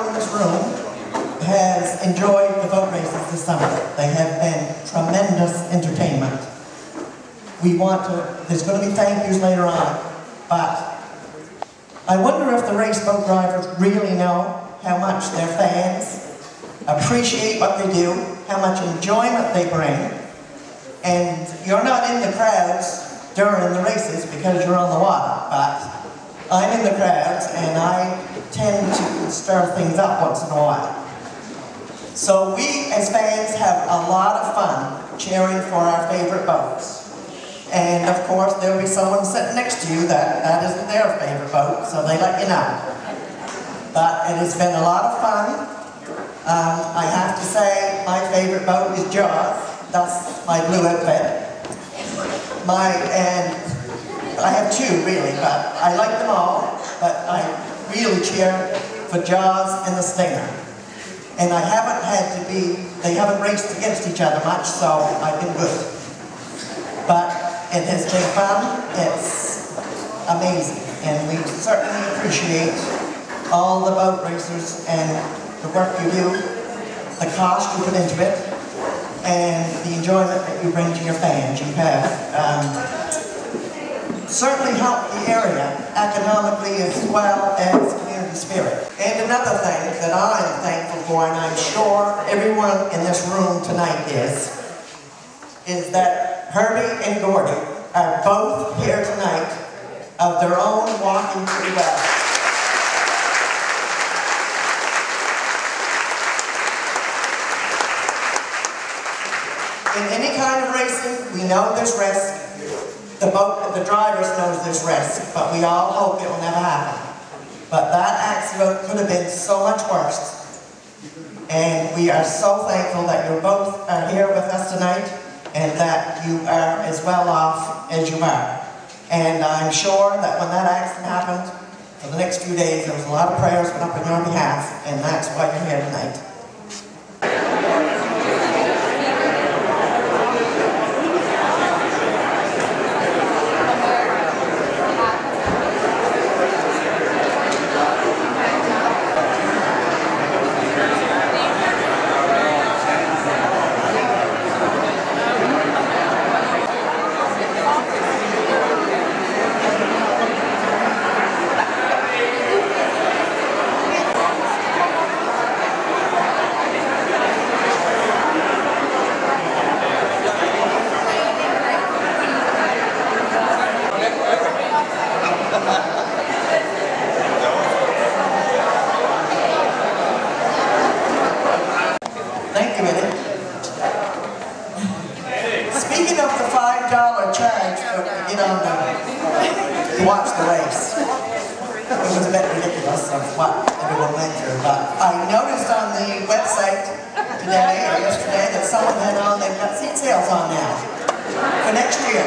everyone in this room has enjoyed the boat races this summer. They have been tremendous entertainment. There's going to be thank yous later on, but I wonder if the race boat drivers really know how much their fans appreciate what they do, how much enjoyment they bring, and you're not in the crowds during the races because you're on the water, but I'm in the crowds and I tend to stir things up once in a while. So we as fans have a lot of fun cheering for our favorite boats. And of course there'll be someone sitting next to you that isn't their favorite boat, so they let you know. But it has been a lot of fun. I have to say my favorite boat is Jaws. That's my blue outfit. And I have two really, but I like them all, but I really cheer for Jaws and the Stinger. And they haven't raced against each other much, so I've been good. But it has been fun, it's amazing, and we certainly appreciate all the boat racers and the work you do, the cost you put into it, and the enjoyment that you bring to your fans. You have certainly helped the area economically as well as community spirit. And another thing that I'm thankful for, and I'm sure everyone in this room tonight is that Herbie and Gordy are both here tonight of their own walking pretty well. In any kind of racing, we know there's risk. The drivers knows there's risk, but we all hope it will never happen. But that accident could have been so much worse. And we are so thankful that you both are here with us tonight and that you are as well off as you are. And I'm sure that when that accident happened, for the next few days, there was a lot of prayers went up on your behalf, and that's why you're here tonight. Speaking of the $5 charge to watch the race, it was a bit ridiculous of what everyone went through, but I noticed on the website today or yesterday that someone had they've got seat sales on now for next year.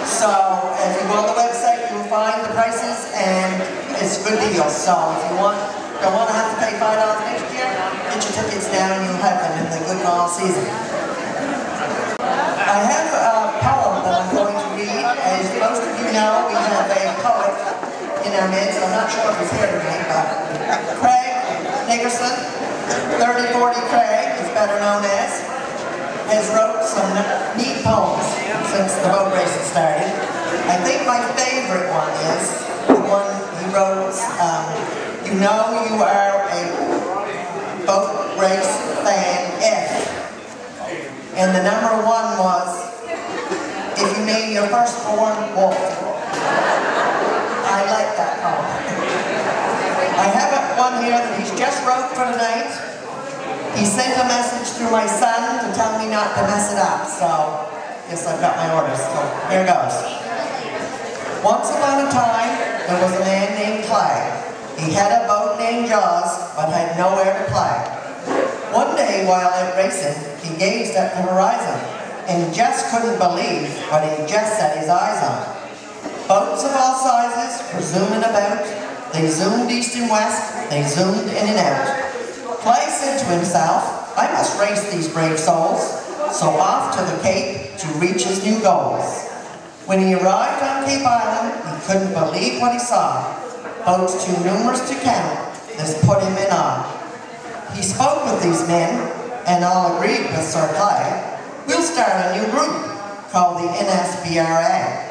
So if you go on the website, you'll find the prices and it's a good deal. So if you don't want to have to pay $5 next year, get your tickets down and you'll have them in the good all season. I have a poem that I'm going to read. As most of you know, we have a poet in our midst. I'm not sure if he's here tonight, but Craig Nickerson, 3040 Craig is better known as, has wrote some neat poems since the boat races started. I think my favorite one is the one he wrote, you know you are a boat race fan if. And the number one was, if you name your firstborn Wolf. I like that poem. I have one here that he's just wrote for tonight. He sent a message through my son to tell me not to mess it up, so yes, I've got my orders, so here goes. Once upon a time, there was a man named Clyde. He had a boat named Jaws, but had nowhere to play. One day while out racing, he gazed at the horizon and just couldn't believe what he just set his eyes on. Boats of all sizes were zooming about. They zoomed east and west, they zoomed in and out. Clyde said to himself, I must race these brave souls, so off to the Cape to reach his new goals. When he arrived on Cape Island, he couldn't believe what he saw. Boats too numerous to count, this put him in awe. He spoke with these men, and all agreed with Sir Clyde, we'll start a new group called the NSBRA.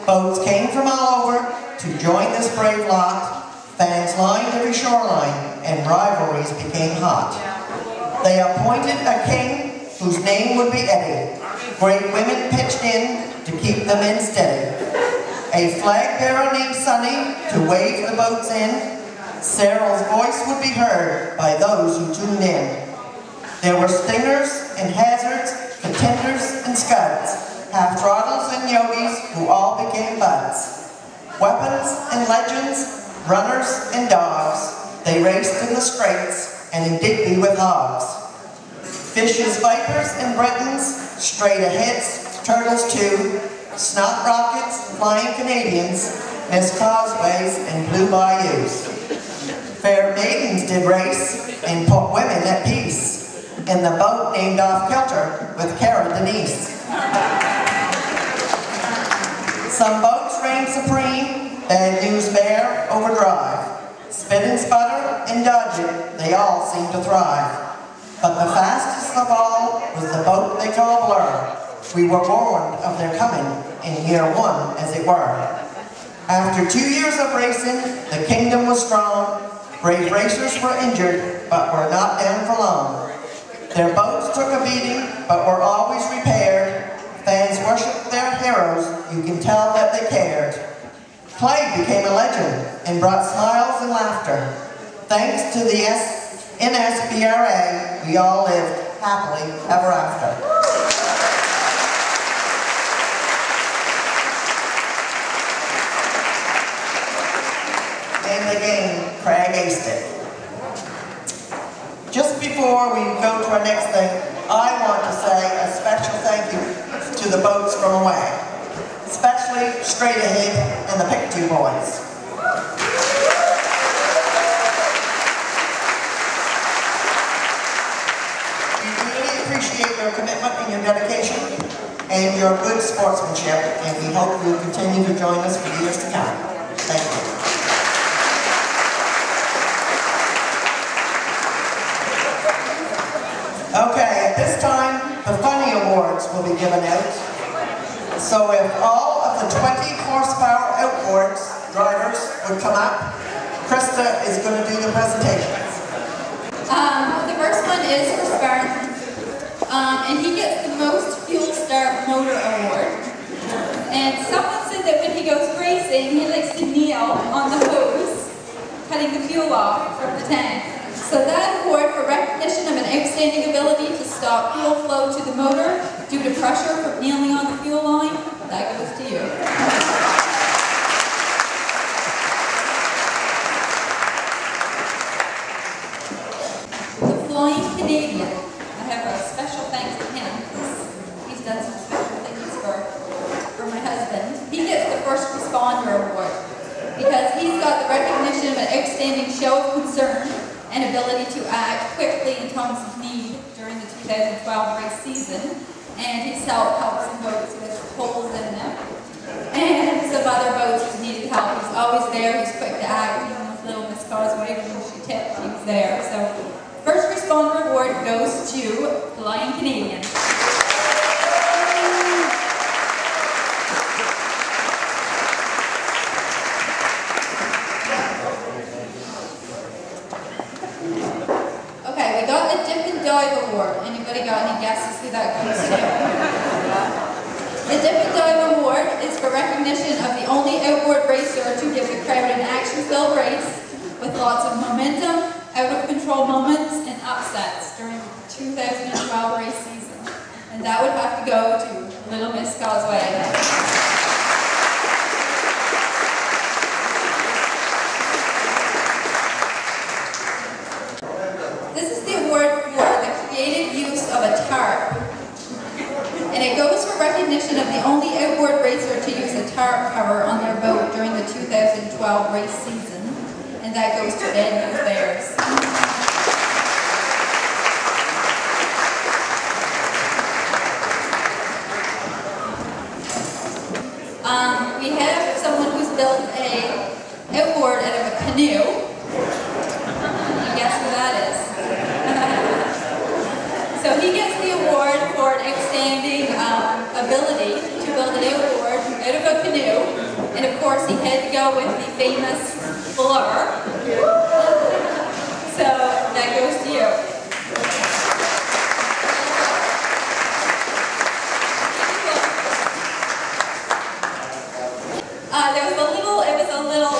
Boats came from all over to join this brave lot. Fans lined every shoreline, and rivalries became hot. They appointed a king whose name would be Eddie. Great women pitched in to keep the men steady. A flag bearer named Sonny to wave the boats in. Cyril's voice would be heard by those who tuned in. There were stingers and hazards, contenders and scuds, half-throttles and yogis who all became buds. Weapons and legends, runners and dogs, they raced in the straits and in Digby with hogs. Fishes, vipers and Britons, straight aheads, turtles too, snot rockets, flying Canadians, missed causeways and blue bayous. Fair maidens did race and put women at peace in the boat named Off Kilter with Cara Denise. Some boats reigned supreme, bad news bear, overdrive. Spit and sputter and dodge it, they all seemed to thrive. But the fastest of all was the boat they call Blur. We were warned of their coming in year one, as it were. After 2 years of racing, the kingdom was strong. Brave racers were injured, but were not down for long. Their boats took a beating, but were always repaired. Fans worshipped their heroes, you can tell that they cared. Clyde became a legend and brought smiles and laughter. Thanks to the NSBRA, we all lived happily ever after. And again, Craig aced it. Just before we go to our next thing, I want to say a special thank you to the boats from away, especially Straight Ahead and the Pictou Boys. We really appreciate your commitment and your dedication and your good sportsmanship, and we hope you'll continue to join us for years to come. Thank you. Okay, at this time, the Funny Awards will be given out. So if all of the 20 horsepower outboard drivers would come up, Krista is going to do the presentations. The first one is for Spartan, and he gets the most fuel starved motor award. And someone said that when he goes racing, he likes to kneel on the hose, cutting the fuel off from the tank. So that award for recognition of an outstanding ability to stop fuel flow to the motor due to pressure from kneeling on the fuel line, that goes to you. The Flying Canadian, I have a special thanks to him because he's done some special things for my husband. He gets the First Responder Award because he's got the recognition of an outstanding show of concern and ability to act quickly in times of need during the 2012 race season. And he's helped some boats with holes in them. And some other boats that needed help. He's always there, he's quick to act. Even with little Miss Causeway, when she tipped, he was there. So, First Responder Award goes to Flying Canadian. Dive Award. Anybody got any guesses who that goes to? The Dip and Dive Award is for recognition of the only outboard racer to give the crowd an action-filled race with lots of momentum, out-of-control moments, and upsets during the 2012 race season. And that would have to go to Little Miss Causeway. This is the award for the creative use of a tarp. And it goes for recognition of the only outboard racer to use a tarp cover on their boat during the 2012 race season. And that goes to Bad News Bears. We have someone who's built a outboard out of a canoe. You guess who that is? out of a canoe, and of course he had to go with the famous blur. So that goes to you. It was a little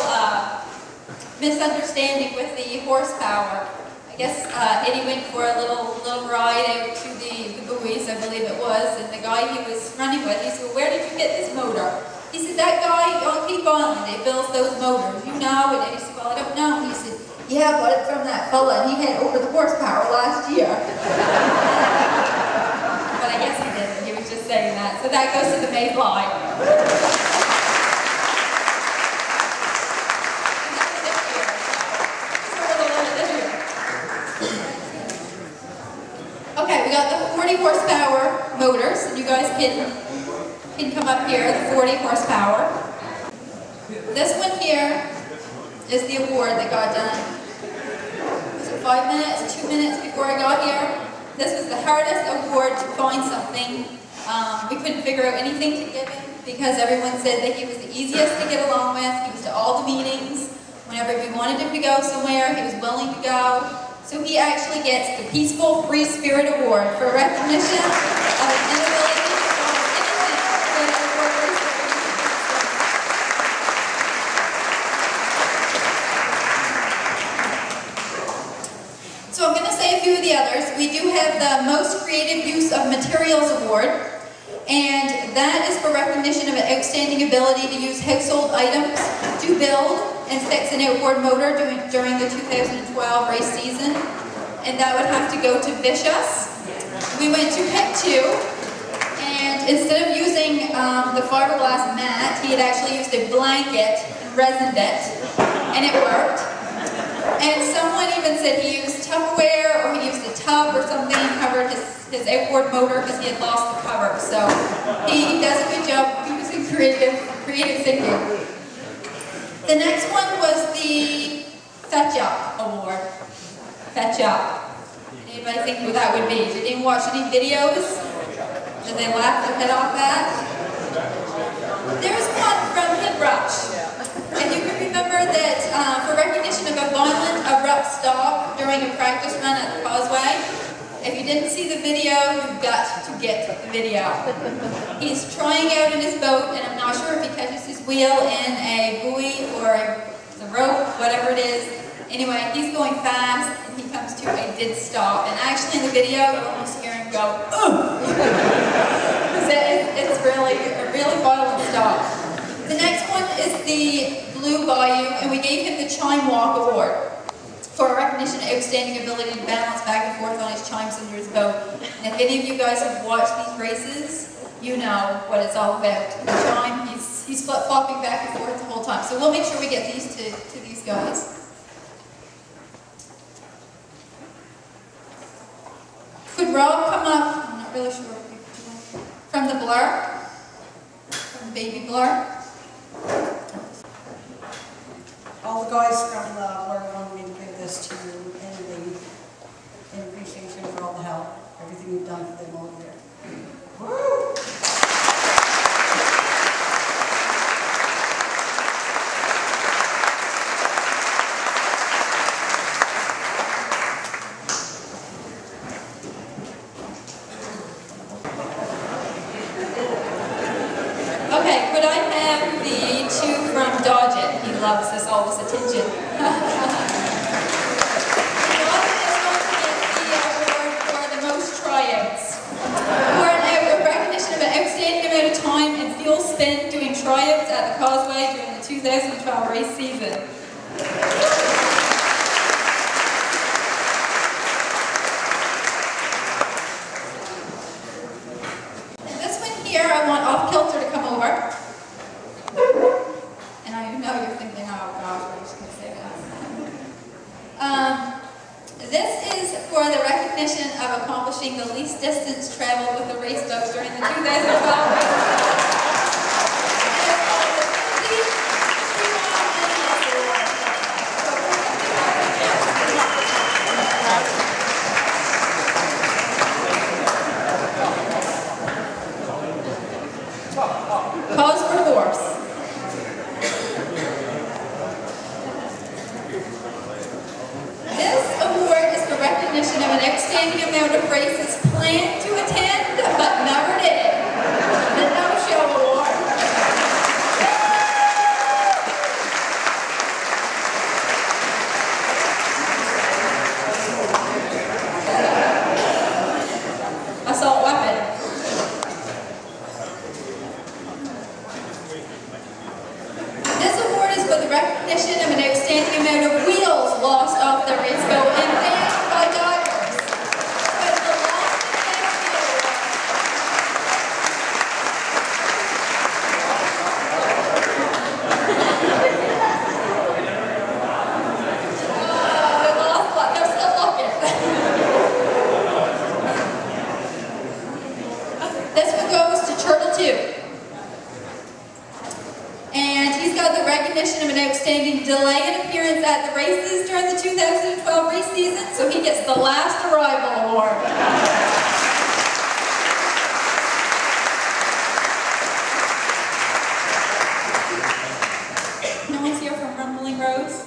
misunderstanding with the horsepower. I guess Eddie went for a little ride out to the buoys, I believe it was, and the guy he was running with, he said, "Well, where did you get this motor?" He said, "That guy on Cape Island, they built those motors, you know?" And Eddie said, "Well, I don't know." He said, "Yeah, I got it from that fella, and he had over the horsepower last year." But I guess he didn't, he was just saying that. So that goes to the Mayfly. Okay, we got the 40 horsepower motors, and you guys can come up here, the 40 horsepower. This one here is the award that got done. Was it 5 minutes, 2 minutes before I got here? This was the hardest award to find something. We couldn't figure out anything to give him because everyone said that he was the easiest to get along with. He was to all the meetings. Whenever we wanted him to go somewhere, he was willing to go. So he actually gets the Peaceful Free Spirit Award for recognition of an inability to follow anything that a worker is doing. So I'm going to say a few of the others. We do have the Most Creative Use of Materials Award, and that is for recognition of an outstanding ability to use household items to build and fix an outboard motor during the 2012 race season, and that would have to go to Vicious. We went to pick 2, and instead of using the fiberglass mat, he had actually used a blanket and resined it, and it worked. And someone even said he used Tupperware, or he used a tub or something and covered his outboard motor because he had lost the cover. So he does a good job using creative thinking. The next one was the Fetch Up Award. Fetch Up. Anybody think who that would be? Did anyone watch any videos? Did they laugh their head off at? There's one from Hip Rush. And you can remember that for recognition of a violent, abrupt stop during a practice run at the Causeway. If you didn't see the video, you've got to get the video. He's trying out in his boat, and I'm not sure if he catches his wheel in a buoy or a rope, whatever it is. Anyway, he's going fast, and he comes to a dead stop. And actually in the video, you almost hear him go, "Ugh!" It's really a really violent stop. The next one is the Blue Bayou, and we gave him the Chime Walk Award for recognition of outstanding ability to balance back and forth on his chimes under his boat. And if any of you guys have watched these races, you know what it's all about. The chime, he's flip-flopping back and forth the whole time. So we'll make sure we get these to these guys. Could Rob come up? I'm not really sure. From the Blur? From the Baby Blur? All the guys from the Blur wanted me to give this to you in appreciation for all the help, everything you've done for them all year. Woo! Okay, could I have the 2 from Dodge It? He loves all this attention. Dodge It is going to get the award for the most tryouts. For a recognition of an outstanding amount of time and fuel spent doing tryouts at the Causeway during the 2012 race season. Here, I want Off Kilter to come over. And I know you're thinking, oh gosh, we're just going to say that. This is for the recognition of accomplishing the least distance traveled with the race boat during the 2012 race. Pause for 4. outstanding amount of races planned to attend, but never did. The no-show award. Assault weapon. This award is for the recognition of an outstanding amount of wheels lost off the race boat and banned by divers. But the lost and banned wheel they lost, but they're still looking. This one goes to Turtle 2. And he's got the recognition of an outstanding delay in appearance at the races during the 2012 race season, so he gets the last arrival award. No one's here from Rumbling Rose?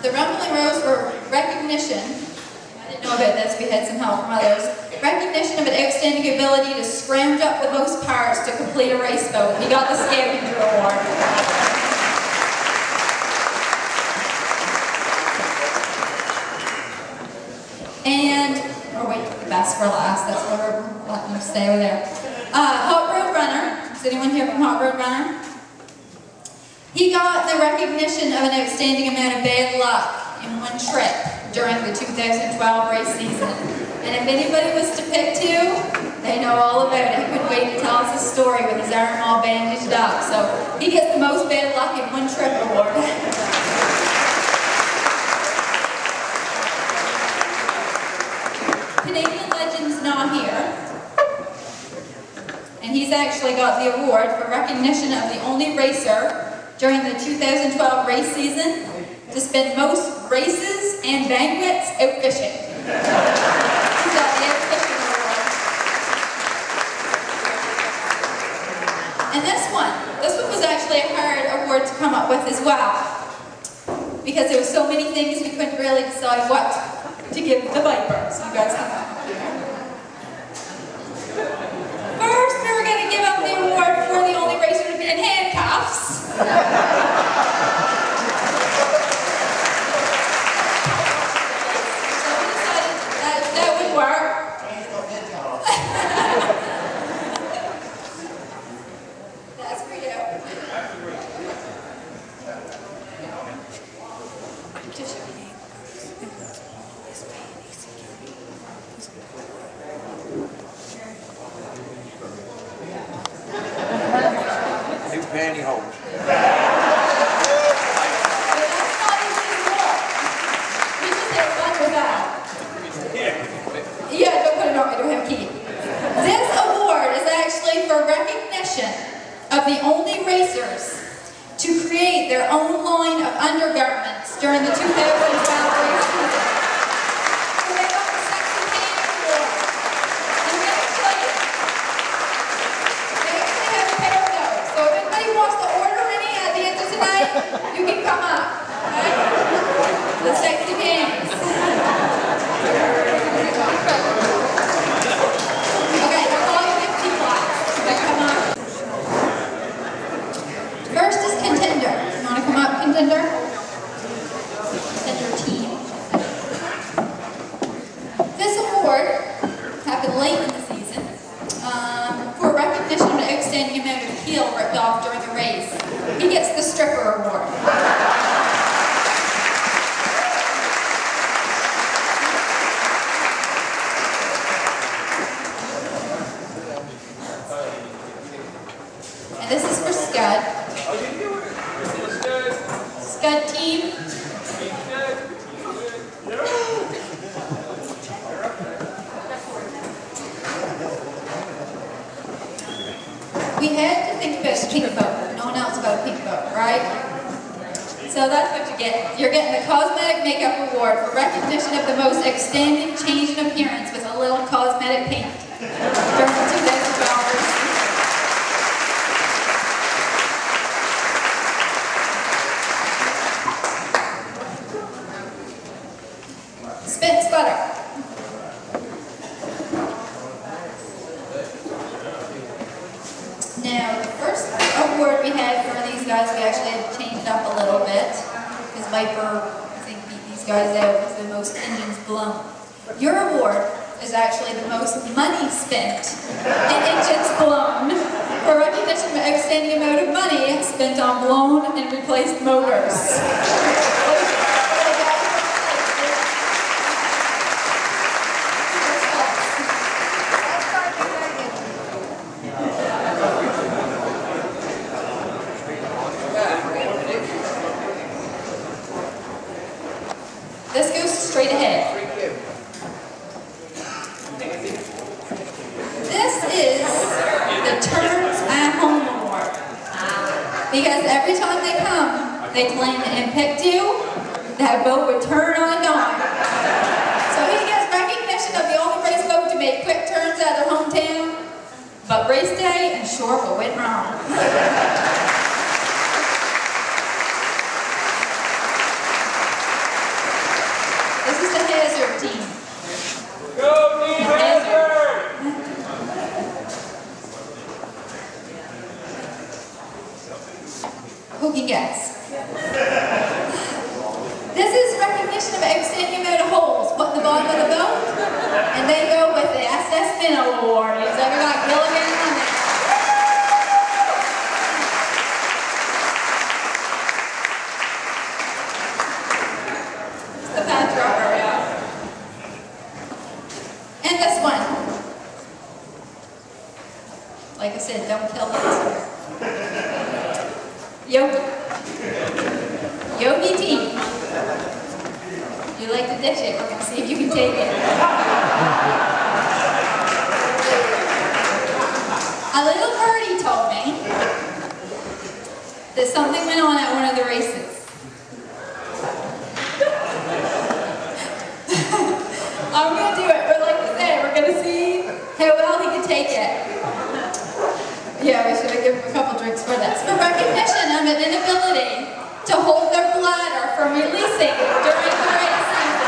The Rumbling Rose for recognition, I didn't know about this, we had some help from others. Recognition of an outstanding ability to scrounge up the most parts to complete a race boat. He got the scavenger award. And, oh wait, best for last, that's what we're letting them stay over there. Hot Road Runner, is anyone here from Hot Road Runner? He got the recognition of an outstanding amount of bad luck in one trip during the 2012 race season. And if anybody was to pick two, they know all about it. He couldn't wait to tell us his story with his arm all bandaged up. So he gets the most bad luck in one trip award. Canadian legend's not here. And he's actually got the award for recognition of the only racer during the 2012 race season to spend most races and banquets out fishing. He's got the out fishing award. And this one was actually a hard award to come up with as well, because there were so many things we couldn't really decide what to give the Viper. So you guys have that. First, we were going to give out the award for the only racer to be in handcuffs. So we decided that would work. That's for you. New pantyhose. Yeah, don't put it on me, don't have a key. This award is actually for recognition of the only racers to create their own line of undergarments during the 2012 race season. So they got the Sexy Pants Award. And they actually have a pair of those. So if anybody wants to order any at the end of tonight, you can come up. Right? The Sexy Pants. Okay, they're all 50 blocks. They come up. First is Contender. You want to come up, Contender? Contender team. This award happened late in the season for recognition of an outstanding amount of heel ripped off during the race. He gets the Stripper Award. And this is for Scud. Scud team. We had to think about the pink boat. No one else got a pink boat, right? So that's what you get. You're getting the Cosmetic Makeup Award for recognition of the most outstanding change in appearance with a little cosmetic paint during the 2012 race season. Viper, I think, beat these guys out with the most engines blown. Your award is actually the most money spent in engines blown for recognition of outstanding amount of money spent on blown and replaced motors. This goes straight ahead. This is the Turns at Home Award. Because every time they come, they claim that in Pick 2, that boat would turn on a dime. So he gets recognition of the only race boat to make quick turns out of their hometown. But race day, and sure, but went wrong. This is the Hazard team. Go Team Hazard! Who can guess? This is recognition of outstanding amount of holes put in the bottom of the boat, and they go with the SS Minnow Award. Because we got Gilligan on there. It's the patch rubber, yeah. And this one. Like I said, don't kill us. Yogi. Yogi team. You like to dish it. We're going to see if you can take it. A little birdie told me that something went on at one of the races. I'm going to do it, but like I said, we're going to see how well he can take it. Yeah, we should have given him a couple drinks for this. For recognition of an inability to hold their bladder from releasing during the race season.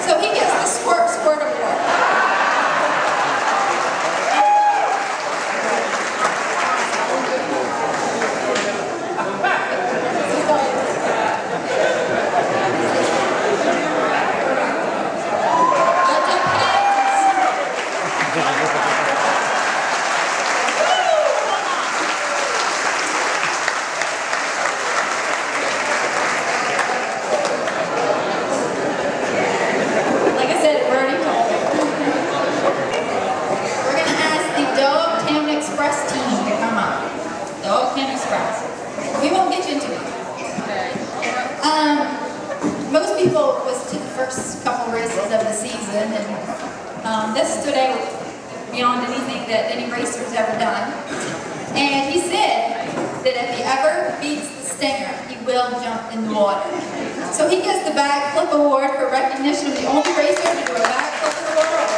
So he gets the Squirt Award. Most people was to the first couple races of the season, and this stood out beyond anything that any racer's ever done. And he said that if he ever beats the Stinger, he will jump in the water. So he gets the Backflip Award for recognition of the only racer to do a backflip in the world.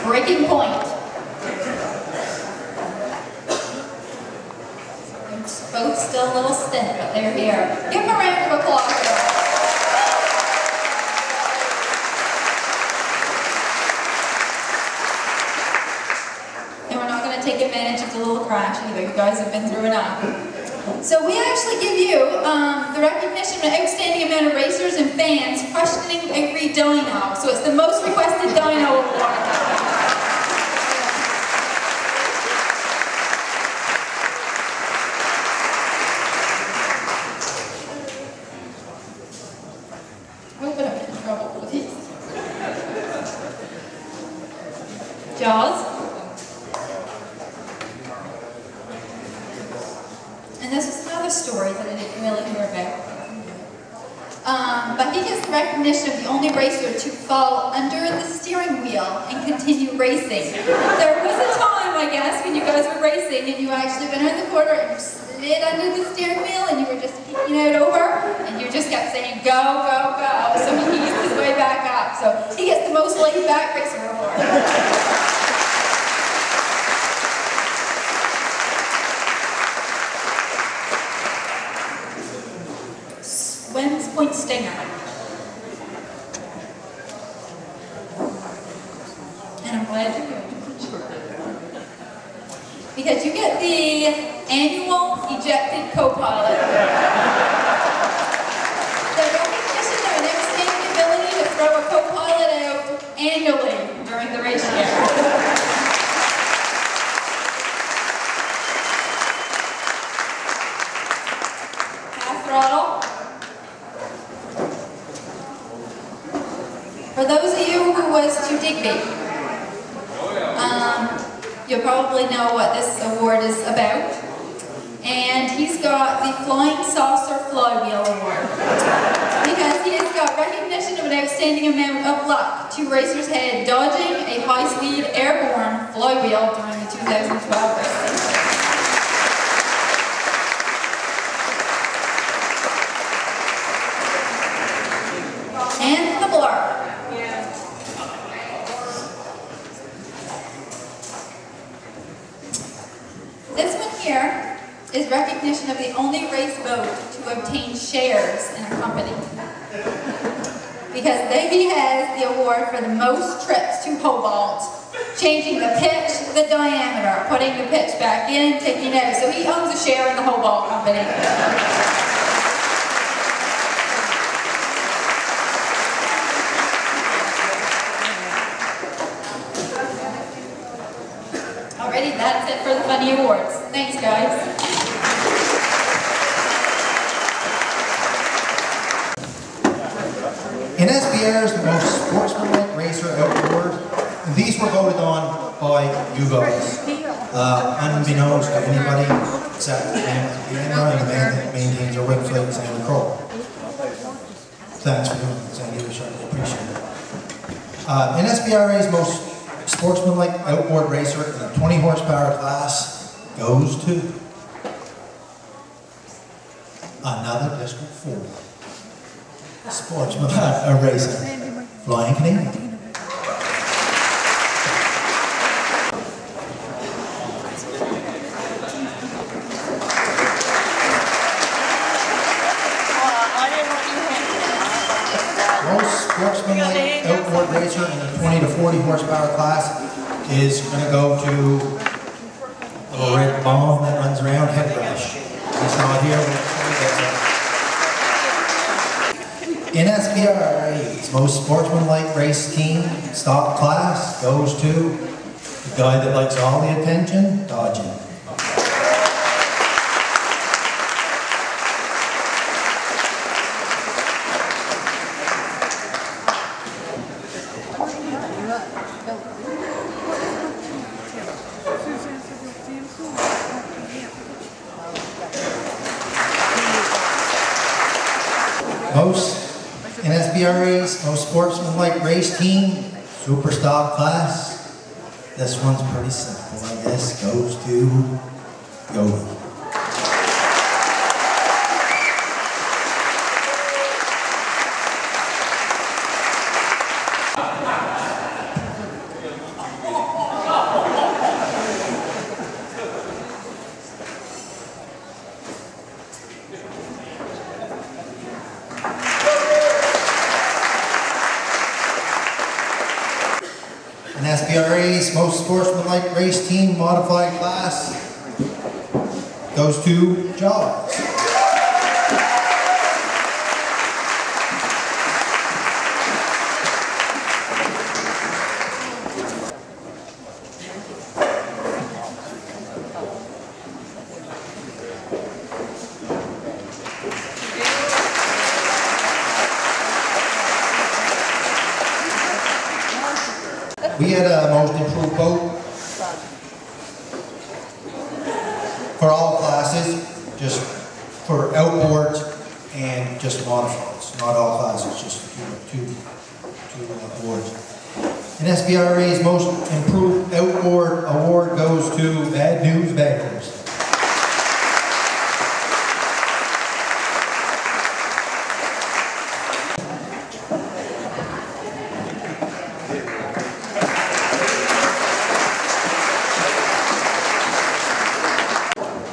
Breaking point. They're both still a little stiff, but they're here. Give them a round of applause. And we're not going to take advantage of the little crash either. You guys have been through enough. So we actually give you the recognition of an outstanding amount of racers and fans questioning every dyno. So it's the most requested dyno award. Jaws. And this is another story that I didn't really hear about. But he gets the recognition of the only racer to fall under the steering wheel and continue racing. There was a time, I guess, when you guys were racing and you actually went around the corner and you slid under the steering wheel and you were just peeking out over and you just kept saying, go, go, go. So he eased his way back up. So he gets the most laid-back racer award. stinger. And I'm glad you're here. Because you get the annual ejected co-pilot. The recognition of an outstanding ability to throw a co-pilot out annually during the race year. Half throttle. For those of you who was to Digby, you'll probably know what this award is about. And he's got the Flying Saucer Flywheel Award. Because he has got recognition of an outstanding amount of luck. Two racers head dodging a high-speed airborne flywheel during the 2012 race. And the blur. This one here is recognition of the only race boat to obtain shares in a company. Because Davey has the award for the most trips to Hobart, changing the pitch, the diameter, putting the pitch back in, taking it out. So he owns a share in the Hobart company. Alrighty, that's it for the funny awards. Thanks, guys. NSBRA is the most sportsmanlike racer outboard, and these were voted on by you guys. Unbeknownst to anybody except the man that maintains our website, Sandy Kroll. Thanks for doing this, Sandy. We certainly appreciate it. NSBRA's most sportsmanlike outboard racer in the 20 horsepower class goes to another District 4 sportsman racer, Flying Canadian. Most sportsmanlike outboard racer in the 20 to 40 horsepower class is going to go to a little red bomb that runs around, Head Rush. He's not here, but NSBRA's most sportsmanlike race team stock class goes to the guy that likes all the attention, dodging. Most NSBRA's most sportsmanlike race team, super stock class. This one's pretty simple, I guess. Goes to Yogi. NSBRA's most sportsmanlike race team modified class goes to Jaws. We had a most improved boat for all classes, just for outboards and just modifieds. Not all classes, just two boards. NSBRA's most improved outboard award goes to Bad News Backers.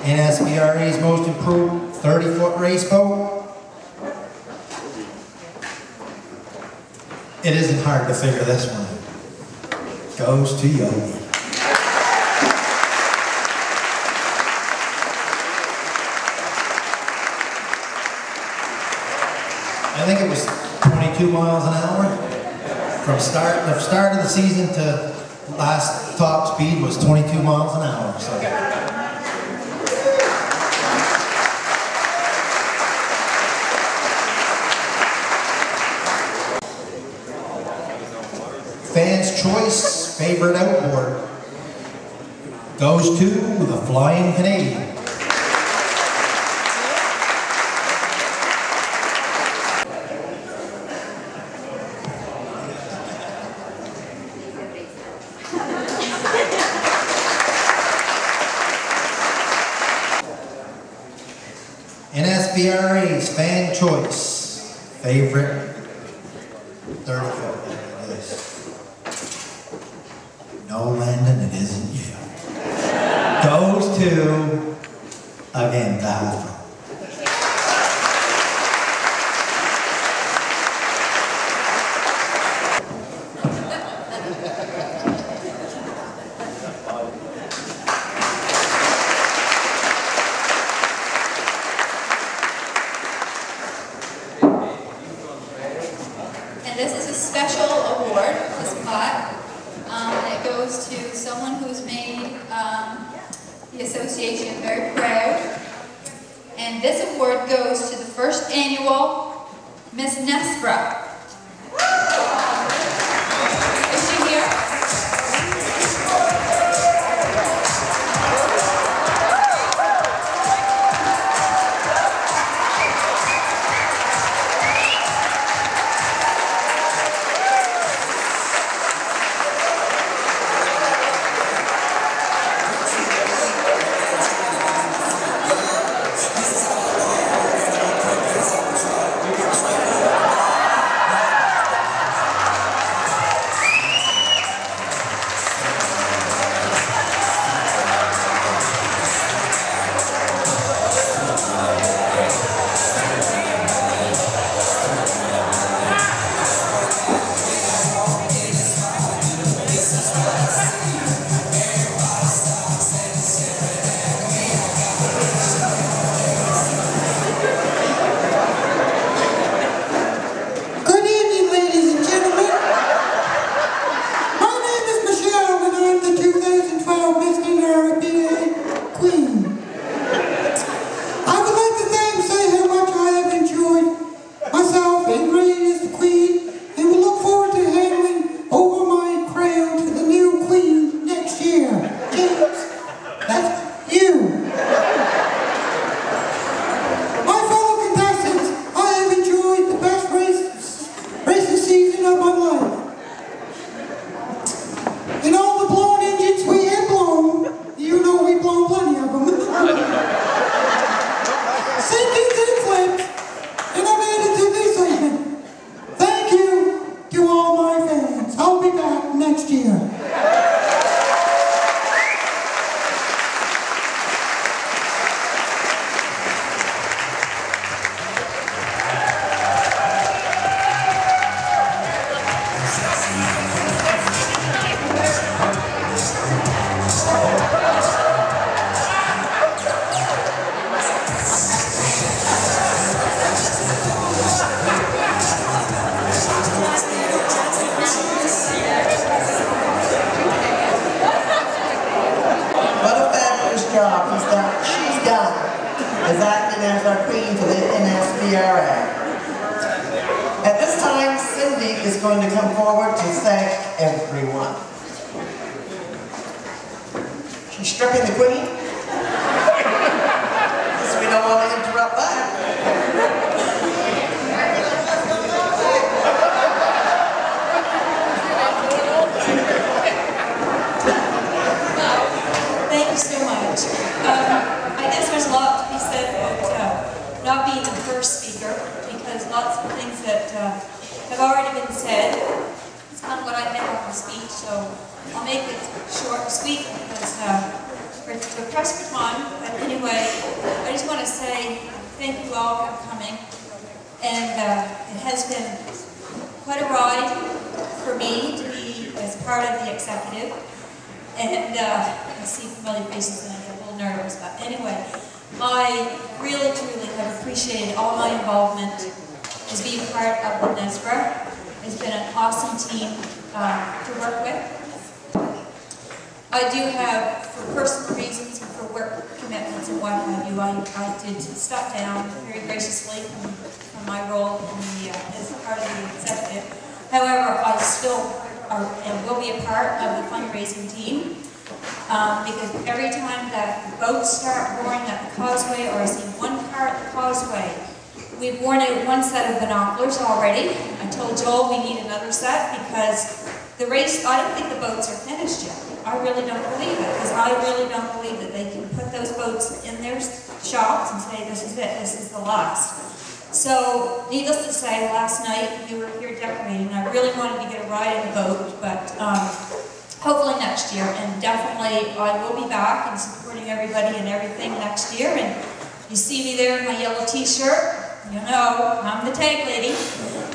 NSBRA's most improved 30-foot race boat It isn't hard to figure this one out. Goes to Yogi. I think it was 22 miles an hour. From the start of the season to last top speed was 22 miles an hour. So. Fans' choice favorite outboard goes to the Flying Canadian. NSBRA's fan choice favorite 30-foot. No, Landon, it isn't you. Goes to, again, bathroom. And this is a special award, this plaque. It goes to someone who's made the association very proud. And this award goes to the first annual Miss NSBRA. Is she here? She's done as acting as our queen for the NSBRA. At this time, Cindy is going to come forward to thank everyone. She's stripping the queen. So we don't want to interrupt that. Thank you so much. I guess there's a lot to be said about not being the first speaker, because lots of things that have already been said. It's kind of what I meant on the speech, so I'll make it short and sweet because we're pressed for time. But anyway, I just want to say thank you all for coming, and it has been quite a ride. for me to be as part of the executive. And I see familiar faces and I get a little nervous, but anyway, I really, truly have appreciated all my involvement as being part of the NSBRA. It's been an awesome team to work with. I do have, for personal reasons and for work commitments and what have you, I did step down very graciously from my role in as part of the executive. However, I still and will be a part of the fundraising team because every time that the boats start mooring at the causeway or I see one car at the causeway, we've worn out one set of binoculars already. I told Joel we need another set because the race, I don't think the boats are finished yet. I really don't believe it because I really don't believe that they can put those boats in their shops and say this is it, this is the last. So, needless to say, last night we were here decorating. I really wanted to get a ride in the boat, but hopefully next year. And definitely I will be back and supporting everybody and everything next year. And you see me there in my yellow t-shirt. You know, I'm the tank lady.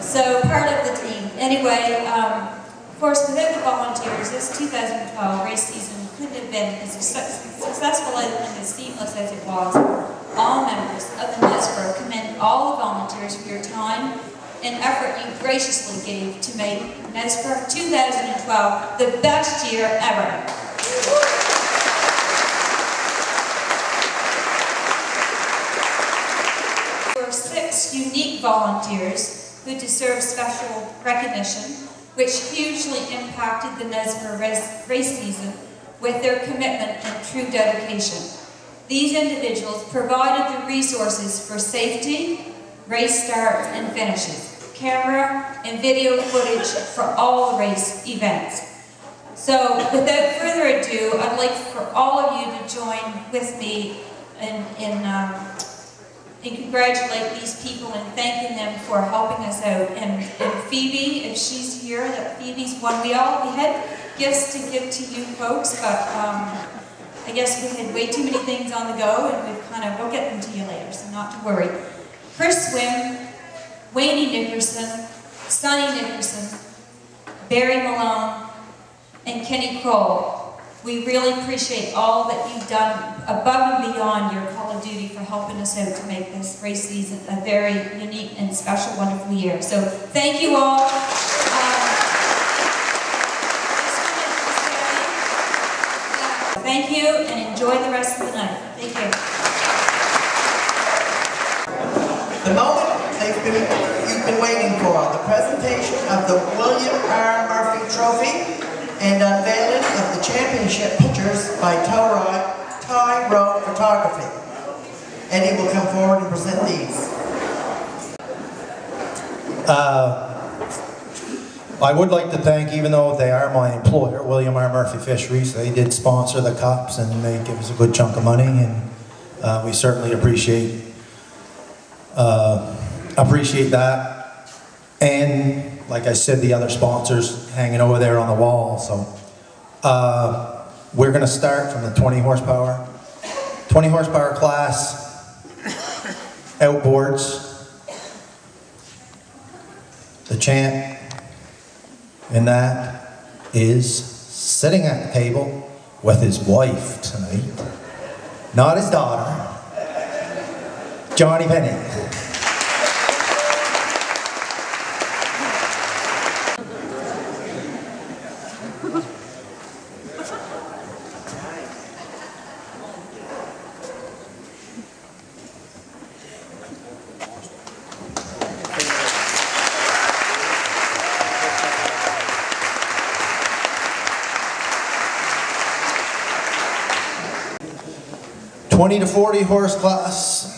So, part of the team. Anyway, of course, without the volunteers, this 2012 race season couldn't have been as successful and as seamless as it was. All members of the NSBRA commend all the volunteers for your time and effort you graciously gave to make NSBRA 2012 the best year ever. There were 6 unique volunteers who deserve special recognition, which hugely impacted the NSBRA race season with their commitment and true dedication. These individuals provided the resources for safety, race starts and finishes, camera and video footage for all race events. So, without further ado, I'd like for all of you to join with me in congratulate these people and thanking them for helping us out. And Phoebe, if she's here, that Phoebe's one. We had gifts to give to you folks, but I guess we had way too many things on the go, and we'll get them to you later, so not to worry. Chris Swim, Wayne Nickerson, Sonny Nickerson, Barry Malone, and Kenny Kroll. We really appreciate all that you've done above and beyond your call of duty for helping us out to make this race season a very unique and special, wonderful year. So thank you all. Thank you, and enjoy the rest of the night. Thank you. The moment you've been waiting for, the presentation of the William R. Murphy Trophy and unveiling of the championship pictures by Tie Road Photography. Eddie will come forward and present these. I would like to thank, even though they are my employer, William R. Murphy Fisheries. They did sponsor the cups and they give us a good chunk of money, and we certainly appreciate that. And like I said, the other sponsors hanging over there on the wall. So we're going to start from the 20 horsepower class outboards. The champ in that is sitting at the table with his wife tonight, not his daughter, Johnny Penny. $20 to $40 horse class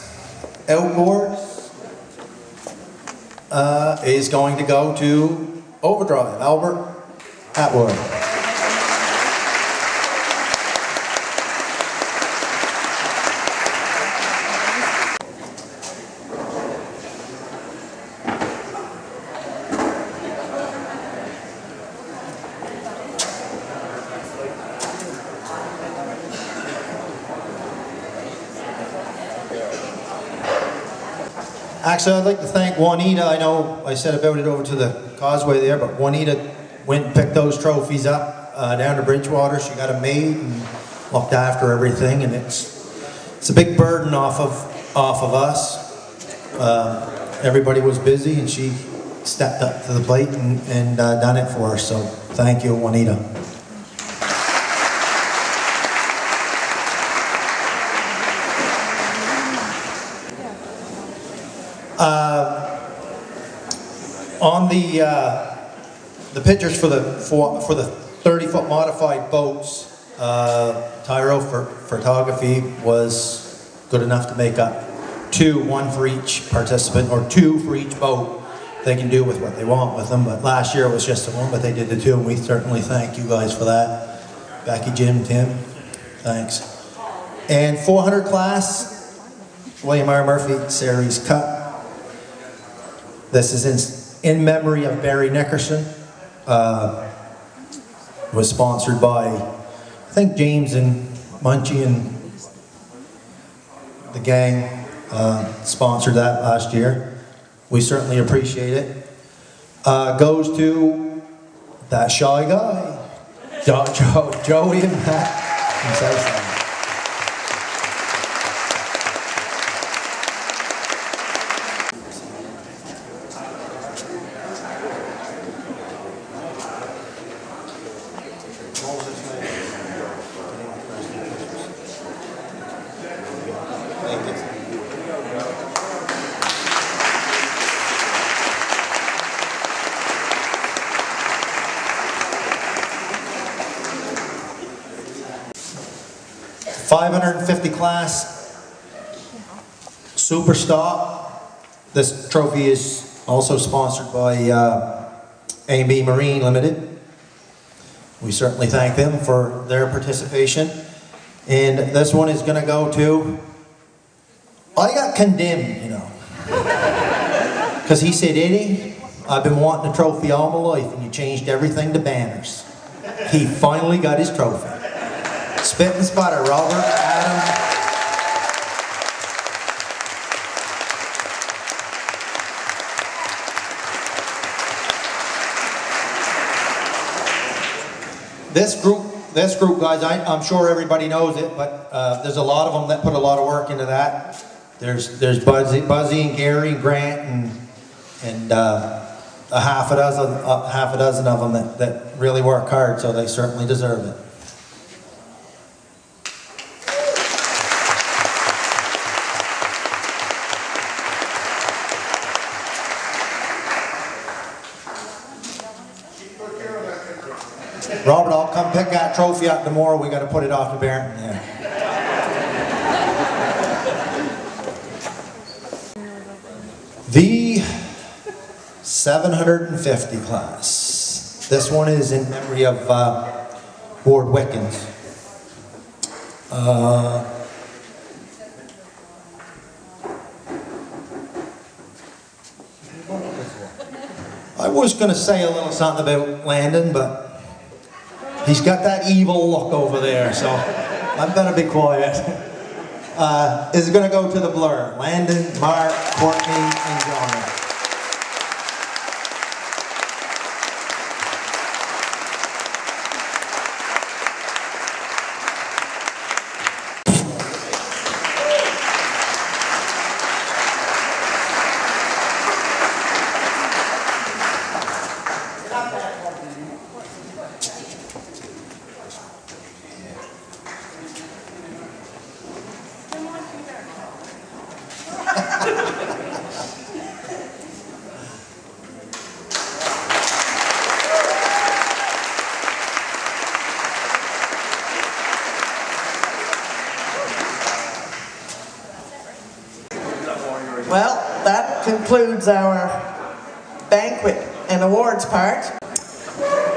outboards is going to go to Overdrive, Albert Atwood. Actually, I'd like to thank Juanita. I know I said about it over to the causeway there, but Juanita went and picked those trophies up down to Bridgewater. She got them made and looked after everything, and it's a big burden off of us. Everybody was busy, and she stepped up to the plate and done it for us. So thank you, Juanita. On the pictures for the 30-foot modified boats, Tyro Photography was good enough to make up one for each participant, or 2 for each boat. They can do with what they want with them, but last year it was just the 1, but they did the 2, and we certainly thank you guys for that. Becky, Jim, Tim, thanks. And 400 class, William R. Murphy Series Cup. This is in memory of Barry Nickerson. Was sponsored by, I think, James and Munchie and the gang sponsored that last year. We certainly appreciate it. Goes to that shy guy, Joey and Matt. 550 class Super Stop. This trophy is also sponsored by A&B Marine Limited. We certainly thank them for their participation. And this one is going to go to, I got condemned, you know. Because he said, Eddie, I've been wanting a trophy all my life and you changed everything to banners. He finally got his trophy. Spit and Sputter, Robert, Adam. This group, guys, I'm sure everybody knows it, but there's a lot of them that put a lot of work into that. There's Buzzy and Gary and Grant and a half a dozen of them that really work hard, so they certainly deserve it. Robert, I'll come pick that trophy up tomorrow. We got to put it off to Barrington there. The 750 class. This one is in memory of Ward Wickens. I was going to say a little something about Landon, but he's got that evil look over there, so I better be quiet. Is going to go to the Blur. Landon, Mark, Courtney, and John. Well, that concludes our banquet and awards part.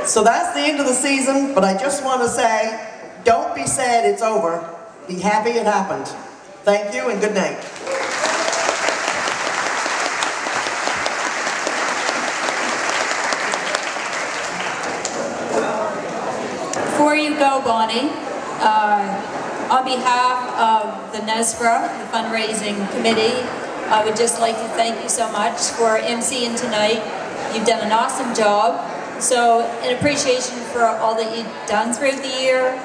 So that's the end of the season, but I just want to say, don't be sad it's over. Be happy it happened. Thank you and good night. Before you go, Bonnie, on behalf of the NSBRA, the fundraising committee, I would just like to thank you so much for emceeing tonight. You've done an awesome job. So in appreciation for all that you've done throughout the year,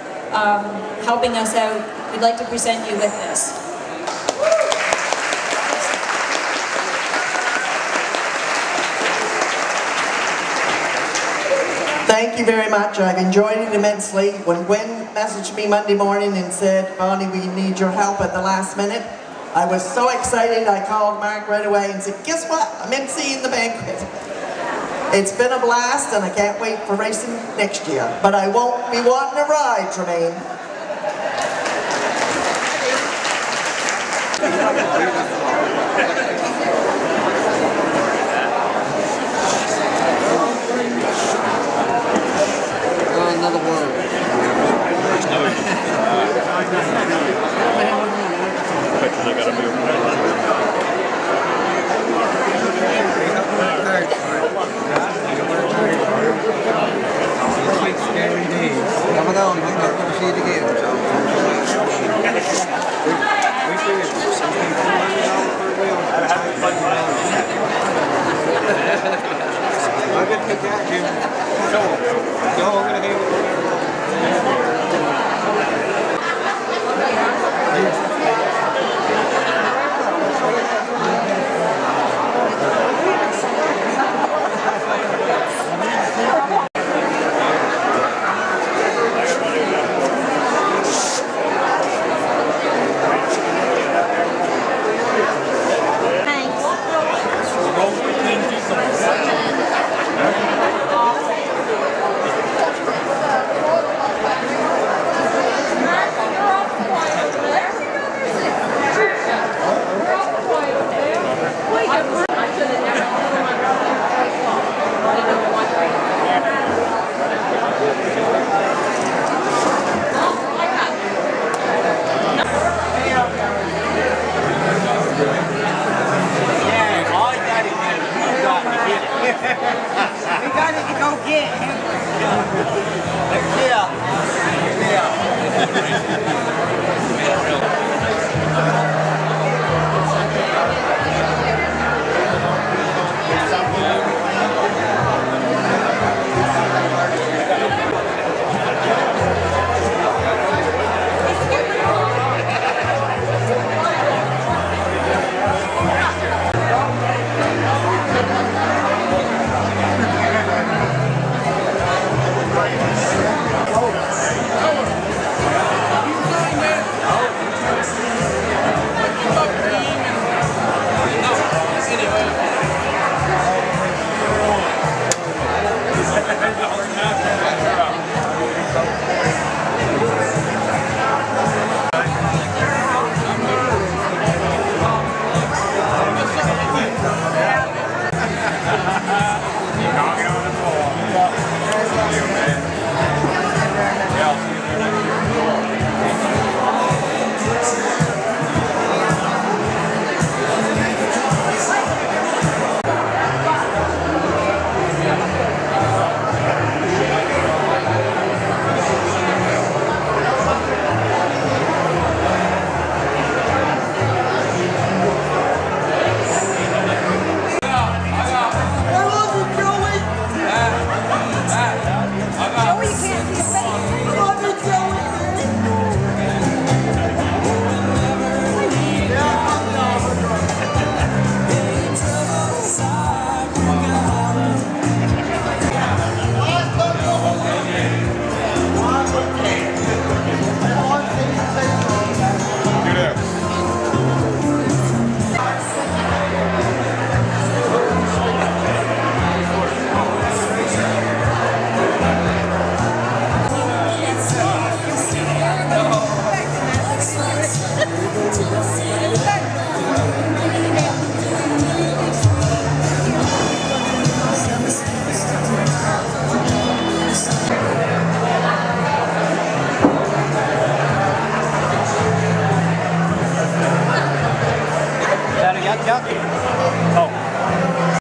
helping us out, we'd like to present you with this. Thank you very much. I've enjoyed it immensely. When Gwen messaged me Monday morning and said, Bonnie, we need your help at the last minute, I was so excited I called Mark right away and said, guess what? I'm emceeing the banquet. It's been a blast and I can't wait for racing next year. But I won't be wanting a ride, Tremaine. Another word. Scary days. Come on, I'm going to see it again.